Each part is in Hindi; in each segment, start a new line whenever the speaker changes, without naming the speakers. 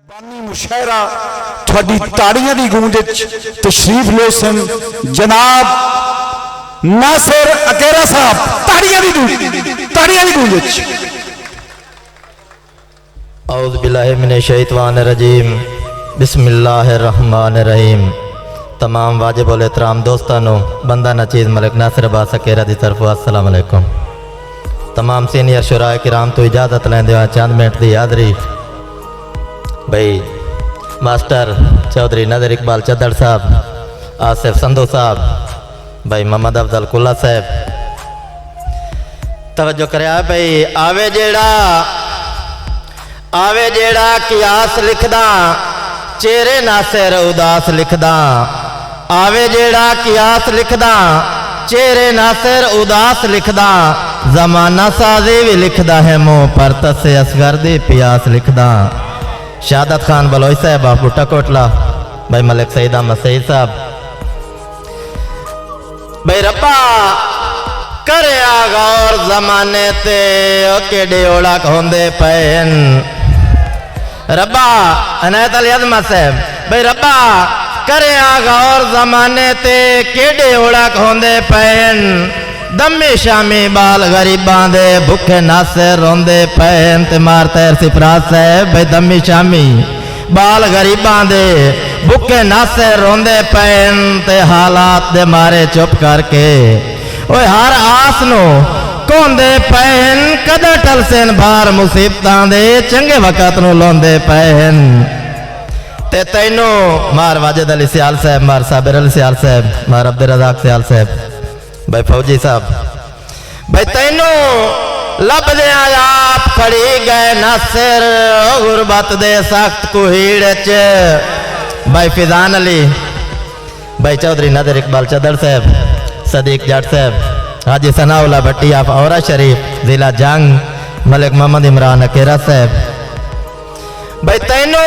बानी मुशायरा थोड़ी ताड़ियां दी गूंज तशरीफ लो सन जनाब नासिर अकेरा साहब ताड़ियां दी गूंज
औज़ु बिल्लाहि मिनश शैतानिर रजीम बिस्मिल्लाहिर रहमानिर रहीम। तमाम वाजिब उल एहतराम दोस्तानों बंदा नचीज़ मलिक नासिर अब्बास अकेरा दी तरफ अस्सलाम वालेकुम। तमाम सीनियर शुराए किराम तो इजाज़त लेंदे चंद मिनट की हाज़री भाई मास्टर चौधरी नज़र इकबाल चद्दड़ साहब, आसिफ संधू साहब, भाई मोहम्मद अफजल कुल्ला साहब तवज्जो करया भाई। आवे जेड़ा कियास लिखदा चेहरे नासिर उदास लिखदा। आवे जेड़ा कियास लिखदा चेहरे नासिर उदास लिखदा। जमाना साजी भी लिखदा है मुँह पर तसे असगर दी प्यास लिखदा। शहादत खान बलोई साहब बूटा कोटला, भाई मलिक सईद अहमद सईद साहब। भाई रब्बा करया गौर जमाने ते केडे ओड़क होंदे पैन। रब्बा अनायत अली अज़मत साहब, भाई रब्बा करया गौर जमाने ते केडे ओड़क होंदे पैन। दम्मी शामी बाल गरीबां दे भुखे नासे रोंदे पैन ते मार तैर सिफराज साहब, भाई दम्मी शामी बाल गरीबां दे भुखे नासे रोंदे पैन ते हालात दे मारे चुप करके ओए हर आस नो कोंदे पैन। कदा टलसेन भार मुसीबतां दे चंगे वक़्त नु लोंदे पैन ते तैनू मार वाजिद अली सियाल साहब, मार साबिर अली सियाल साहब, मार अब्दुल रज़ाक सियाल साहब, भाई फौजी साहब, भाई तैनू लभदे आप खड़ी गए नासिर गुरबत दे सख्त कुहीड़ च। भाई फिजान अली, भाई चौधरी नज़र इकबाल चद्दड़ साहब, सदीक जट साहब, हाजी सनाउल्लाह भट्टी आप औरा शरीफ जिला जंग, मलिक मोहम्मद इमरान अकेरा साहब। भाई तैनू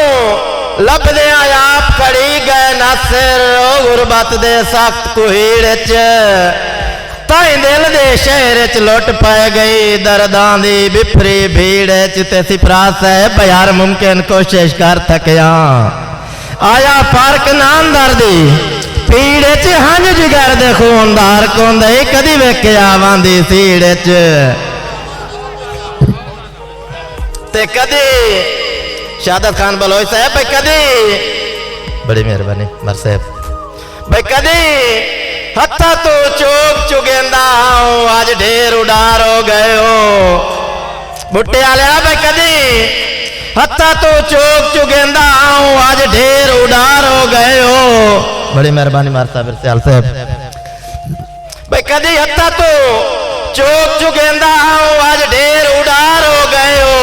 लभदे आप खड़ी गए नासिर गुरबत दे सख्त कुहीड़ च। ताई दिल दे शहर च लुट पाए गई दर्दां दी बिफरी भीड़ च ते सिफराज साहब हर मुमकिन कोशिश कर थकिया। आया फर्क नामदार दी पीड़ च हंज जिगर दे खूनदार कोंदे कदी वेख्या वांदी सीड़ च ते कदी। शहादत खान बलोई साहब, भाई कदी बड़ी मेहरबानी मर साहब, भाई कदी हत्था तो चोक चुगेंदा आज ढेर उडार हो गए हो। बुट्टे आलिया भाई कदी हत्था तो चोक चुगेंदा आज ढेर उडार हो गए हो। बड़ी मेहरबानी मार साबिर सियाल साहब, भाई कदी हत्था तो चोक चुगेंदा आज ढेर उडार हो गए हो।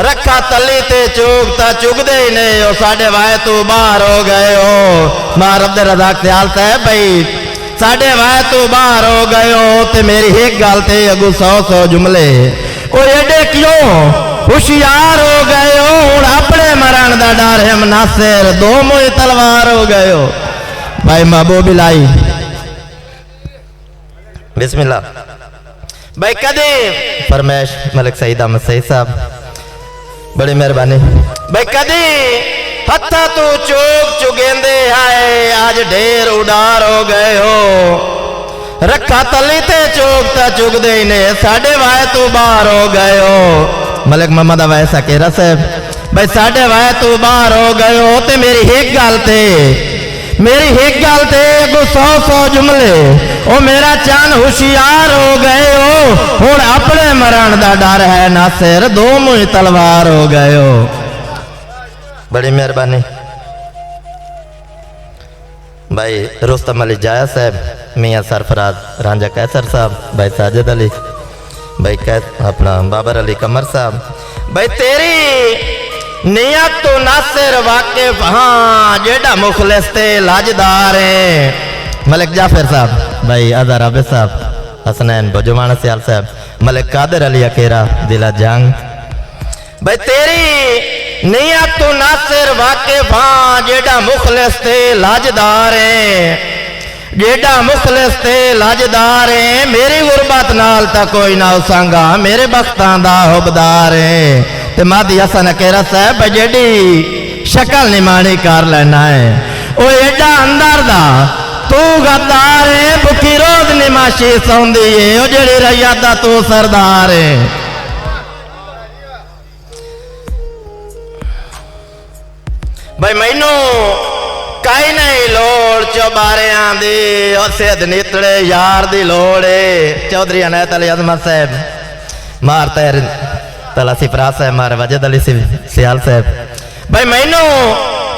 रखा तली ते चोक ता चुगदे ही नहीं हो साढ़े वाए तू बाहर हो गए हो। मार अब्दुल रज़ाक सियाल साहब, भाई साढ़े वाए तू बाहर हो गए हो ते मेरी एक गल ते अगू 100 जुमले ओ एडे क्यों होशियार हो गए हो। हुण अपने मरण दा डर है नासिर दो मुँह तलवार हो गए हो। भाई महबूब इलाही बिस्मिल्लाह। भाई कदी फरमाइश मलिक सईद अहमद सईद साहब, बड़ी मेहरबानी। भाई कदी हत्था तू चोक चुगेंदे आए आज ढेर उडार हो गए हो। रखा तली ते चोक ता चुगदे ही ने साढ़े वाए तू बाहर हो गए हो। मलिक मोहम्मद अवैस अकेरा साहब, भाई साढ़े वाए तू बाहर हो गए हो ते मेरी एक गल ते 100 जुमले ओ मेरा चंद होशियार हो गए हो। हुण अपने मरण दा डर है नासिर दो मुँह तलवार हो गए हो। बड़ी मेहरबानी। भाई रुस्तम अली जाया साहब, मियाँ सरफराज रांझा कैसर साहब, भाई साजिद अली, भाई अपना बाबर अली कमर साहब। भाई तेरी नियत तो नासिर वाकिफ हाँ जेड़ा मुखलिस ते लाजदार है। मलिक जाफर साहब, भाई अजहर आबिद साहब, हसनैन बुजुमान सियाल साहब, मलिक कादिर अली अकेरा जिला जंग। भाई तेरी नियत तो नासिर वाकिफ हाँ जेड़ा मुखलिस ते लाजदार है। जेड़ा मुखलिस ते लाजदार है मेरी गुरबत नाल ता कोई ना उसांगा मेरे बख्तां दा हुबदार है। ते मादी हसन अकेरा साहब जेड़ी शक्ल निमाणी कर लेना है। ओ एडा अंदर दा तू गद्दार है, भुखी रोज निमाशी सौंदी है, ओ जेड़ी रैयत दा तू सरदार है। भाई मैनू कई नहीं लोड़ चौबारियां दी, ओ सेद नितड़े यार दी लोड़ है। चौधरी अनैत अली अजमत साहब मार तैर तला सिफरा साहब मार वजद अली सियाल साहब। भाई मैनू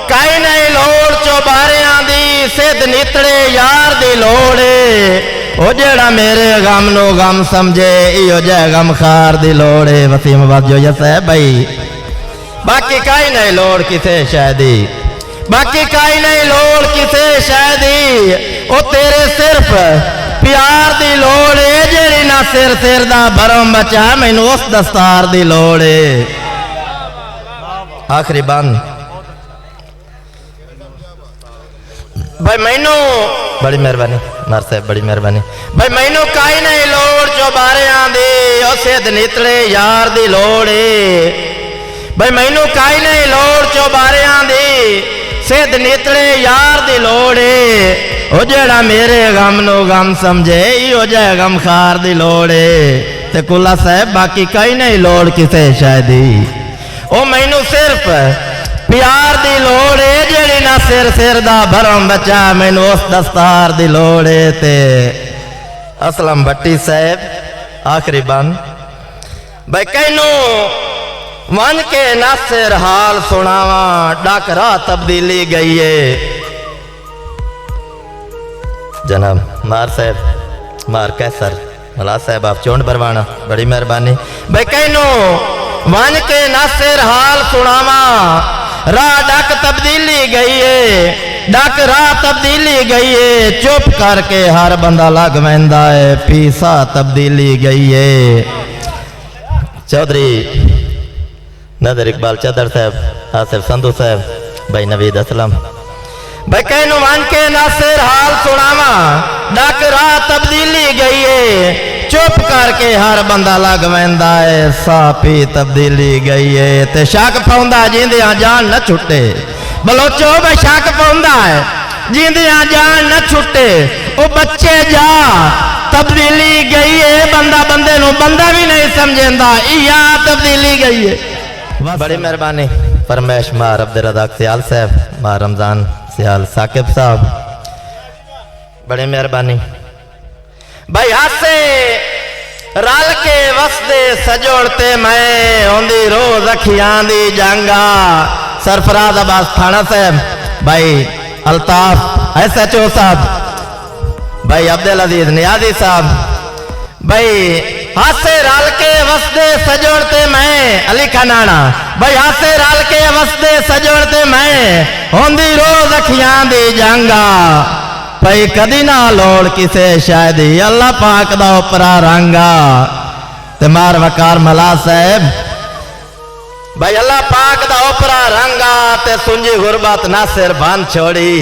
कई नहीं लोड़ चौबारियां दी, सेद नितड़े यार दी लोड़ है। ओ जेड़ा मेरे गम नो गम समझे, इहो जै गम खार दी लोड़ है। वसीम वाजो यस है भाई, बाकी कई नहीं लोड़ किसे शायदी, बाकी कई नहीं लोड़ किसे शायदी। ओ तेरे सिर्फ प्यार दी लोड़ है, जेड़ी ना सिर सिर दा भरम बचा, मैनू उस दस्तार दी लोड़ है। आखिरी बंद भाई मैनू बड़ी मेहरबानी मार साहब, बड़ी मेहरबानी। भाई मैनू कई नहीं लोड़ चौबारियां दी, ओ सेद नितड़े यार दी लोड़ है। भाई मैनू कई नहीं लोड़ चौबारियां दी, सेद नितड़े यार दी लोड़ है। ओ जेड़ा मेरे गम नो गम समझे, इहो जै गम खार दी लोड़ है। ते कुल्ला साहब बाकी कई नहीं लोड़ किसे शायदी, ओ मैनू सिर्फ प्यार दी लोड़ है, जेड़ी ना सिर सिर दा भरम बचा, मैनू उस दस्तार दी लोड़ है। ते असलम भट्टी साहब आखिरी बंद भाई कैनू मन के नासिर हाल सुनावा, डाक राह तब्दीली गई है। जनाब मार साहब मार कैसर मला साहब आप चोंड बरवाना, बड़ी मेहरबानी। भाई कहनो मन के नासिर हाल सुनावा, राह डाक तब्दीली गई है, डाक राह तब्दीली गई है। चुप करके हर बंदा लग वैंदा है, पीसा तब्दीली गई है। चौधरी नदर इकबाल चदर साहब, आसिफ संधू साहब, भाई नवीद असलम। भाई कहनो मान के नासिर हाल सुनावा, डाक राह तब्दीली गई है। चुप करके हर बंदा लग वैंदा है, सापी तब्दीली गई है। ते शक पौंदा जिंदियां जान न छुटे, बलोचो भाई शक पौंदा है जिंदियां जान न छुटे। ओ बच्चे जा तब्दीली गई है, बंदा बंदे नु बंदा भी नहीं समझेंदा, इया तब्दीली गई है। बड़ी मेहरबानी फरमैश मार अब्दुल रज़ाक सियाल साहब, मार रमजान सियाल साकिब साहब, बड़ी मेहरबानी। भाई हासे रल के वसदे सजोड़ते मैं, होंदी रोज अखियां दी जंगा। सरफराज अब्बास थाना साहब, भाई अल्ताफ SHO साहब, भाई अब्दुल अजीज नियाजी साहब। भाई हासे रल के वसदे सजोड़ते मैं, अली खनाना। भाई हासे रल के वसदे सजोड़ते मैं, होंदी रोज अखियां दी जंगा। भाई कदी ना लोड़ किसे शायदी, अल्लाह पाक दा उपरा रंगा। ते मार वकार मला साहब, भाई अल्लाह पाक दा उपरा रंगा। ते सुंजी गुरबत नासिर बन छोड़ी,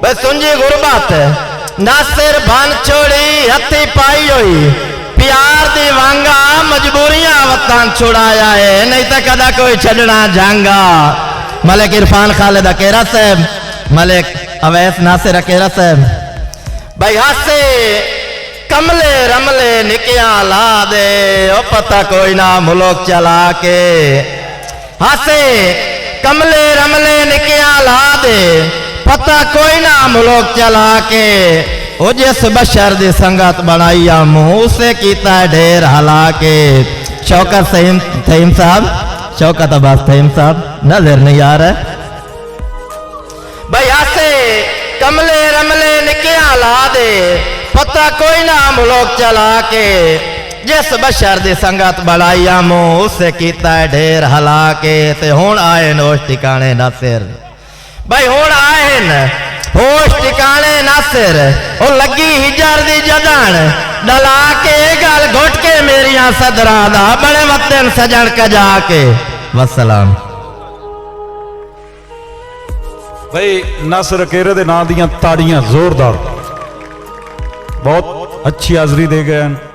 भाई सुंजी गुरबत नासिर बन छोड़ी। हथी पाई हुई प्यार दी वांगा, मजबूरियां वतन छुड़ाया है, नहीं तो कदा कोई छड़ना जांगा। मलिक इरफान खालिद अकेरा साहब, मलिक अवैस नासिर अकेरा साहब। भाई हासे कमले रमले निकिया ला दे, ओ पता कोई ना मुल्क चला के। हासे कमले रमले निकिया ला दे, पता कोई ना मुल्क चला के। ओ जिस बशर दी संगत बनाइया मुंह, उसे कीता ढेर हला के। शौकत थईम साहब, शौकत अब्बास थईम साहब नजर नहीं आ रहा। भाई हासे कमले रमले निकिया ला दे, पता कोई ना मुल्क चला के। जिस बशर दी संगत बनाइया मुंह, उसे कीता ढेर हला के। ते हुण आए नोश ठिकाने नासिर, भाई हुण आए न होश ठिकाने नासिर। ओ लगी हिजर दी जदन, डला के गल घुट के मेरिया सदरा दा, बड़े वतन सजन कजा के। वसलाम।
भाई नासिर अकेरे दे नां दियां ताड़ियां जोरदार, बहुत अच्छी हाजरी दे गए हैं।